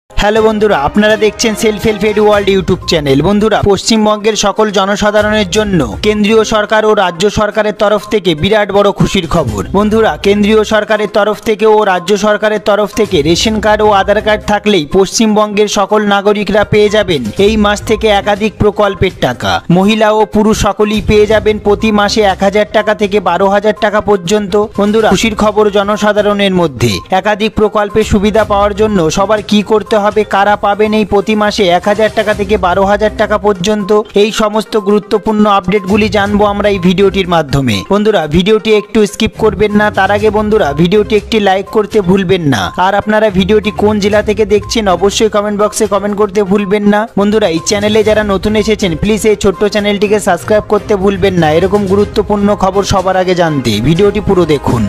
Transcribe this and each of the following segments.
Hello বন্ধুরা, আপনারা দেখছেন self help edu world YouTube channel. বন্ধুরা, পশ্চিমবঙ্গের সকল জনসাধারণের জন্য কেন্দ্রীয় সরকার ও রাজ্য সরকারের তরফ থেকে বিরাট বড় খুশির খবর। বন্ধুরা, কেন্দ্রীয় সরকারের তরফ থেকে ও রাজ্য সরকারের তরফ থেকে রেশন কার্ড ও আধার কার্ড থাকলেই পশ্চিমবঙ্গের সকল নাগরিকরা পেয়ে যাবেন এই মাস থেকে একাধিক প্রকল্পের টাকা। মহিলা ও পুরুষ সকলেই পেয়ে যাবেন প্রতি মাসে 1000 টাকা থেকে 12,000 টাকা পর্যন্ত। বন্ধুরা, খুশির খবর জনসাধারণের মধ্যে। একাধিক প্রকল্পের সুবিধা পাওয়ার জন্য সবার কি করতে হবে, কারা পাবেন এই প্রতি মাসে 1000 টাকা থেকে 12,000 টাকা পর্যন্ত, এই সমস্ত গুরুত্বপূর্ণ আপডেটগুলি জানবো আমরা এই ভিডিওটির মাধ্যমে। বন্ধুরা, ভিডিওটি একটু স্কিপ করবেন না। তার আগে বন্ধুরা, ভিডিওটি একটি লাইক করতে ভুলবেন না। আর আপনারা ভিডিওটি কোন জেলা থেকে দেখছেন অবশ্যই কমেন্ট বক্সে কমেন্ট করতে ভুলবেন না। বন্ধুরা, এই চ্যানেলে যারা নতুন এসেছেন প্লিজ এই ছোট্ট চ্যানেলটিকে সাবস্ক্রাইব করতে ভুলবেন না এরকম গুরুত্বপূর্ণ খবর সবার আগে জানতে। ভিডিওটি পুরো দেখুন।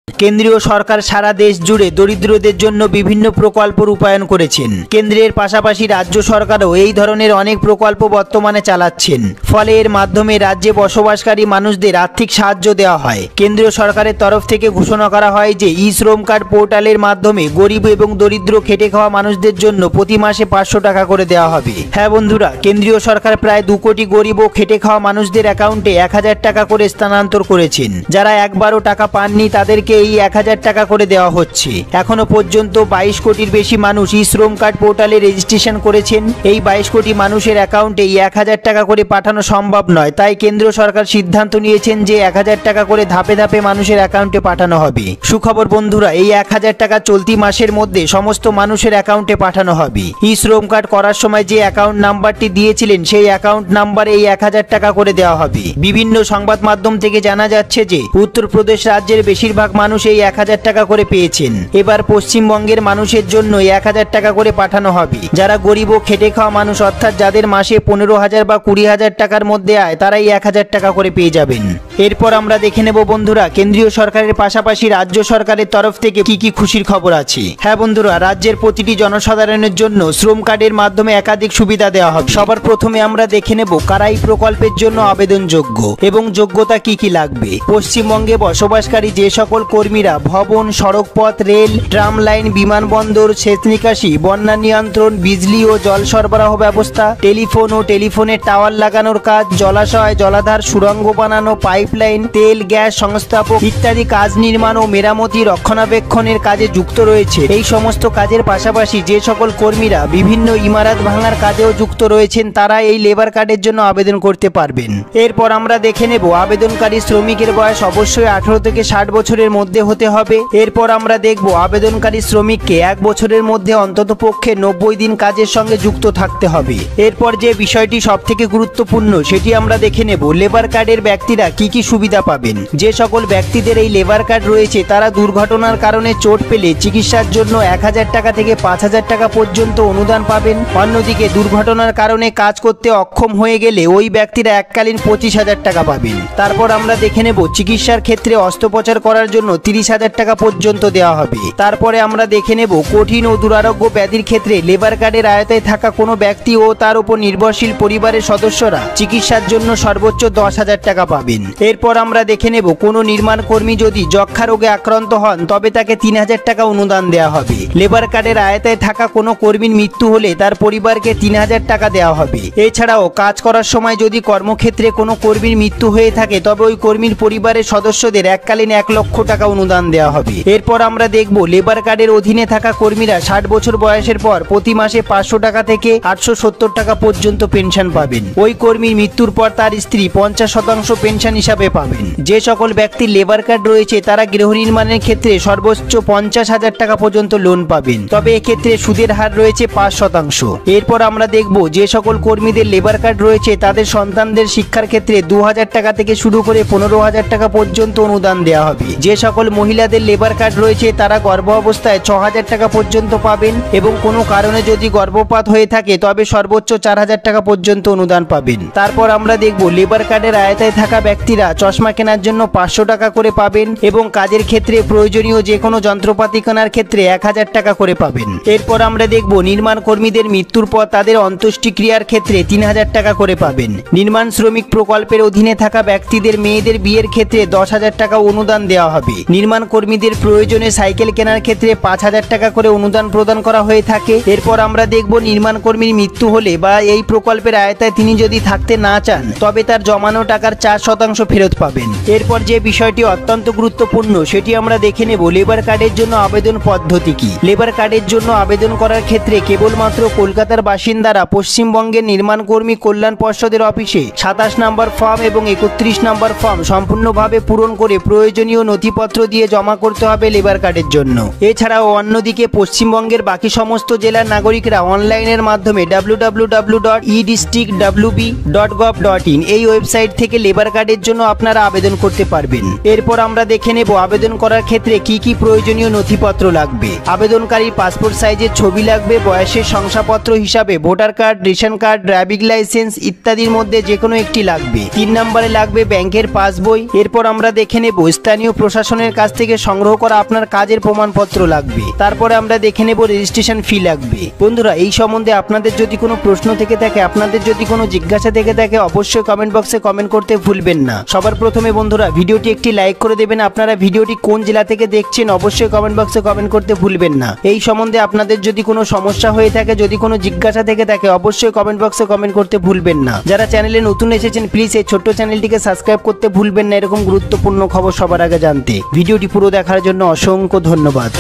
কেন্দ্রীয় সরকার সারা দেশ জুড়ে দরিদ্রদের জন্য বিভিন্ন প্রকল্প রূপায়ণ করেছেন। কেন্দ্রের পাশাপাশি রাজ্য সরকারও এই ধরনের অনেক প্রকল্প বর্তমানে চালাচ্ছেন। ফলে এর মাধ্যমে রাজ্যে বসবাসকারী মানুষদের আর্থিক সাহায্য দেওয়া হয়। কেন্দ্রীয় সরকারের তরফ থেকে ঘোষণা করা হয় যে ই শ্রম কার্ড পোর্টালের মাধ্যমে গরিব এবং দরিদ্র খেটে খাওয়া মানুষদের জন্য প্রতি মাসে 500 টাকা করে দেওয়া হবে। হ্যাঁ বন্ধুরা, কেন্দ্রীয় সরকার প্রায় 2 কোটি গরিব ও খেটে খাওয়া মানুষদের অ্যাকাউন্টে 1000 টাকা করে স্থানান্তর করেছেন। যারা একবারও টাকা পাননি তাদেরকে এই 1000 টাকা করে দেওয়া হচ্ছে। এখনো পর্যন্ত 22 কোটির বেশি মানুষ ই শ্রম কার্ড পোর্টালে রেজিস্ট্রেশন করেছেন। এই 22 কোটি মানুষের অ্যাকাউন্টে এই 1000 টাকা করে পাঠানো সম্ভব নয়, তাই কেন্দ্র সরকার সিদ্ধান্ত নিয়েছেন যে 1000 টাকা করে ধাপে ধাপে মানুষের অ্যাকাউন্টে পাঠানো হবে। সুখবর বন্ধুরা, এই 1000 টাকা চলতি মাসের মধ্যে সমস্ত মানুষের অ্যাকাউন্টে পাঠানো হবে। ই শ্রম কার্ড করার সময় যে অ্যাকাউন্ট নাম্বারটি দিয়েছিলেন সেই অ্যাকাউন্ট নাম্বারে এই 1000 টাকা করে দেওয়া হবে। বিভিন্ন সংবাদ মাধ্যম থেকে জানা যাচ্ছে যে উত্তরপ্রদেশ রাজ্যের বেশিরভাগ মানুষ এই 1000 টাকা করে পেয়েছেন। এবার পশ্চিমবঙ্গের মানুষের জন্য 1000 টাকা করে পাঠানো হবে। যারা গরিব ও খেটে খাওয়া মানুষ অর্থাৎ যাদের মাসে 15,000 বা 20,000 টাকার মধ্যে আয় তারাই 1000 টাকা করে পেয়ে যাবেন। এরপর আমরা দেখে নেব বন্ধুরা, কেন্দ্রীয় সরকারের পাশাপাশি রাজ্য সরকারের তরফ থেকে কি কি খুশির খবর আছে। হ্যাঁ বন্ধুরা, রাজ্যের প্রতিটি জনসাধারণের জন্য শ্রম কার্ডের মাধ্যমে একাধিক সুবিধা দেওয়া হবে। সবার প্রথমে আমরা দেখে নেব কারা এই প্রকল্পের জন্য আবেদনযোগ্য এবং যোগ্যতা কি কি লাগবে। পশ্চিমবঙ্গে বসবাসকারী যে সকল কর্মীরা ভবন, সড়কপথ, রেল, ট্রাম লাইন, বিমানবন্দর, সেচ নিকাশি, বন্যা নিয়ন্ত্রণ, বিজলি ও জল সরবরাহ ব্যবস্থা, টেলিফোন ও টেলিফোনের টাওয়ার লাগানোর কাজ, জলাশয়, জলাধার, সুড়ঙ্গ বানানো, পাইপলাইন, তেল, গ্যাস সংস্থাপক ইত্যাদি কাজ নির্মাণ ও মেরামতি, রক্ষণাবেক্ষণের কাজে যুক্ত রয়েছে। এই সমস্ত কাজের পাশাপাশি যে সকল কর্মীরা বিভিন্ন ইমারত ভাঙার কাজেও যুক্ত রয়েছেন তারা এই লেবার কার্ডের জন্য আবেদন করতে পারবেন। এরপর আমরা দেখে নেব আবেদনকারী শ্রমিকের বয়স অবশ্যই 18 থেকে 60 বছরের মধ্যে হতে হবে। এরপর আমরা দেখব আবেদনকারী শ্রমিককে 1 বছরের মধ্যে অন্তত পক্ষে 90 দিন কাজের সঙ্গে যুক্ত থাকতে হবে। এরপর যে বিষয়টি সব থেকে গুরুত্বপূর্ণ সেটি আমরা দেখে নেব লেবার কার্ডের ব্যক্তিরা কি কি সুবিধা পাবেন। যে সকল ব্যক্তিদের এই লেবার কার্ড রয়েছে তারা দুর্ঘটনার কারণে চোট পেলে চিকিৎসার জন্য 1000 টাকা থেকে 5000 টাকা পর্যন্ত অনুদান পাবেন। অন্যদিকে দুর্ঘটনার কারণে কাজ করতে অক্ষম হয়ে গেলে ওই ব্যক্তিরা এককালীন 25,000 টাকা পাবেন। তারপর আমরা দেখে নেব চিকিৎসার ক্ষেত্রে অস্ত্রোপচার করার জন্য 30,000 টাকা পর্যন্ত দেওয়া হবে। তারপরে আমরা দেখে নেব কঠিন ও দুরারোগ্য ব্যাধির ক্ষেত্রে লেবার কার্ডের আয়তায় থাকা কোনো ব্যক্তি ও তার উপর নির্ভরশীল পরিবারের সদস্যরা চিকিৎসার জন্য সর্বোচ্চ 10,000 টাকা পাবেন। এরপর আমরা দেখে নেব কোনো নির্মাণ কর্মী যদি যক্ষা রোগে আক্রান্ত হন তবে তাকে 3000 টাকা অনুদান দেওয়া হবে। লেবার কার্ডের আয়তায় থাকা কোনো কর্মীর মৃত্যু হলে তার পরিবারকে 3000 টাকা দেওয়া হবে। এছাড়াও কাজ করার সময় যদি কর্মক্ষেত্রে কোনো কর্মীর মৃত্যু হয়ে থাকে তবে ওই কর্মীর পরিবারের সদস্যদের এককালীন 1 লক্ষ টাকা অনুদান দেওয়া হবে। এরপর আমরা দেখব লেবার কার্ডের অধীনে থাকা কর্মীরা 60 বছর বয়সের পর প্রতি মাসে 500 টাকা থেকে 870 টাকা পর্যন্ত পেনশন পাবেন। ওই কর্মীর মৃত্যুর পর তার স্ত্রী 50% পেনশন হিসাবে পাবেন। যে সকল ব্যক্তির লেবার কার্ড রয়েছে তারা গৃহ নির্মাণের ক্ষেত্রে সর্বোচ্চ 50,000 টাকা পর্যন্ত লোন পাবেন, তবে এক্ষেত্রে সুদের হার রয়েছে 5%। এরপর আমরা দেখব যে সকল কর্মীদের লেবার কার্ড রয়েছে তাদের সন্তানদের শিক্ষার ক্ষেত্রে 2000 টাকা থেকে শুরু করে 15,000 টাকা পর্যন্ত অনুদান দেওয়া হবে। যে সকল মহিলাদের লেবার কার্ড রয়েছে তারা গর্ভ অবস্থায় 6,000 টাকা পর্যন্ত পাবেন এবং কোনো কারণে যদি গর্ভপাত হয়ে থাকে তবে সর্বোচ্চ 4,000 টাকা পর্যন্ত অনুদান পাবেন। তারপর আমরা দেখব লেবার কার্ডের আয়তায় থাকা ব্যক্তিরা চশমা কেনার জন্য 500 টাকা করে পাবেন এবং কাজের ক্ষেত্রে প্রয়োজনীয় যে কোনো যন্ত্রপাতি কেনার ক্ষেত্রে 1000 টাকা করে পাবেন। এরপর আমরা দেখব নির্মাণ কর্মীদের মৃত্যুর পর তাদের অন্ত্যেষ্টিক্রিয়ার ক্ষেত্রে 3000 টাকা করে পাবেন। নির্মাণ শ্রমিক প্রকল্পের অধীনে থাকা ব্যক্তিদের মেয়েদের বিয়ের ক্ষেত্রে 10,000 টাকা অনুদান দেওয়া হবে। নির্মাণ কর্মীদের প্রয়োজনে সাইকেল কেনার ক্ষেত্রে 5,000 টাকা করে অনুদান প্রদান করা হয়ে থাকে। এরপর আমরা দেখব নির্মাণ কর্মীর মৃত্যু হলে বা এই প্রকল্পের আওতায় তিনি যদি থাকতে না চান তবে তার জমানো টাকার 4% ফেরত পাবেন। এরপর যে বিষয়টি অত্যন্ত গুরুত্বপূর্ণ সেটি আমরা দেখে নেব লেবার কার্ডের জন্য আবেদন পদ্ধতি কি। লেবার কার্ডের জন্য আবেদন করার ক্ষেত্রে কেবলমাত্র কলকাতার বাসিন্দারা পশ্চিমবঙ্গের নির্মাণ কর্মী কল্যাণ পর্ষদের অফিসে 27 নম্বর ফর্ম এবং 31 নম্বর ফর্ম সম্পূর্ণভাবে পূরণ করে প্রয়োজনীয় নথিপত্র দিয়ে জমা করতে হবে লেবার কার্ডের জন্য। এছাড়াও অন্যদিকে পশ্চিমবঙ্গের বাকি সমস্ত জেলার নাগরিকরা অনলাইনের মাধ্যমে www.edistrictwb.gov.in এই ওয়েবসাইট থেকে লেবার কার্ডের জন্য আপনারা আবেদন করতে পারবেন। এরপর আমরা দেখে নেব আবেদন করার ক্ষেত্রে কি কি প্রয়োজনীয় নথিপত্র লাগবে। আবেদনকারীর পাসপোর্ট সাইজের ছবি লাগবে, বয়সের শংসাপত্র হিসাবে voter card, ration card, driving licence ইত্যাদির মধ্যে যে কোনো একটি লাগবে। 3 নম্বরে লাগবে ব্যাংকের পাসবই। এরপর আমরা দেখে নেব স্থানীয় প্রশাসনের কাছ থেকে সংগ্রহ করা আপনার কাজের প্রমাণপত্র লাগবে। তারপরে আমরা দেখে নেব রেজিস্ট্রেশন ফি লাগবে। বন্ধুরা, এই সম্বন্ধে আপনাদের যদি কোনো প্রশ্ন থেকে থাকে, আপনাদের যদি কোনো জিজ্ঞাসা থেকে থাকে, অবশ্যই কমেন্ট বক্সে কমেন্ট করতে ভুলবেন না। সবার প্রথমে বন্ধুরা ভিডিওটি একটি লাইক করে দেবেন। আপনারা ভিডিওটি কোন জেলা থেকে দেখছেন অবশ্যই কমেন্ট বক্সে কমেন্ট করতে ভুলবেন না। এই সম্বন্ধে আপনাদের যদি কোনো সমস্যা হয়ে থাকে, যদি কোনো জিজ্ঞাসা থেকে থাকে, অবশ্যই কমেন্ট বক্সে কমেন্ট করতে ভুলবেন না। যারা চ্যানেলে নতুন এসেছেন প্লিজ এই ছোট্ট চ্যানেলটিকে সাবস্ক্রাইব করতে ভুলবেন না এরকম গুরুত্বপূর্ণ খবর সবার আগে জানতে। ভিডিওটি পুরো দেখার জন্য অসংখ্য ধন্যবাদ।